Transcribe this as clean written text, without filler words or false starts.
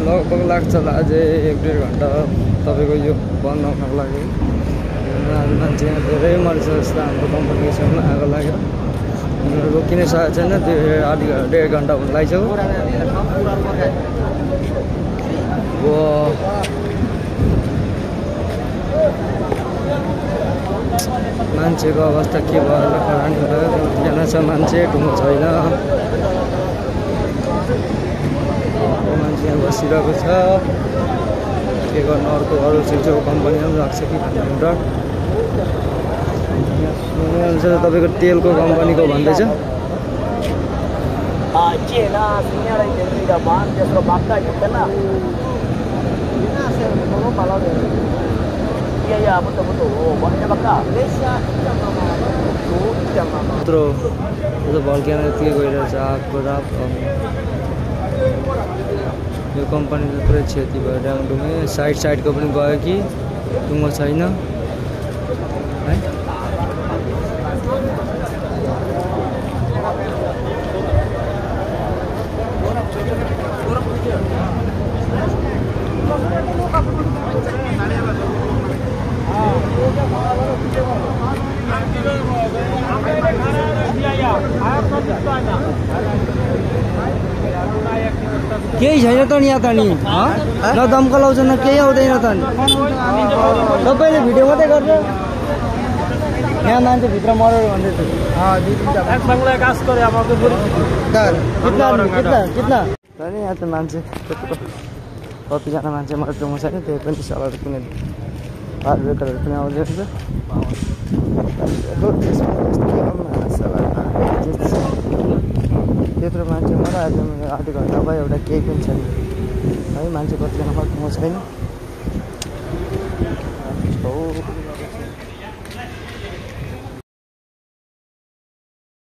लगभग लाग्छ होला अझै 1-1.5 घन्टा तपाईको यो बन्द हुनको लागि। आज मान्छे यहाँ धेरै मर्छ जस्तो हाम्रो कम्पनीको छेउमा आगो लागेर रोकिनै सकेको छैन। त्यो 1.5 घन्टा हुन लागिसक्यो। मान्छेको अवस्था के भयो खरानी भयो। यहाँ छ मान्छे ढुङ्गो छैन। मान्छे यहाँ बसिरहेको छ। के गर्नु अर्को अरू छेउछेउ कम्पनीमा पनि लाग्छ कि भन्ने डर। सुन्नुहुन्छ तपाईँको तेलको कम्पनीको भन्दैछ। यत्रो भल्क्यान यतिकै गइरहेछ आगको राप। यो कम्पनीको पुरै क्षति भयो ड्याङडुङ्गे। साइडको पनि गयो कि टुङ्गो छैन है। केही छैन त नि यहाँ त नि न दमकल आउँछ न केही आउँदैन त नि। सबैले भिडियो मात्रै गर्छ। यहाँ मान्छे भित्र मर्यो भन्दैछ। यहाँ त मान्छे कतिजना मान्छे मर्नु छैन। त्यही पनि सलाद कुनै हार्डवेकरहरू पनि आउँदैछ। त्यत्रो मान्छे मरायो। 1.5 घन्टा भयो एउटा केही पनि छैन है। मान्छे कतिजना मर्नु छैन।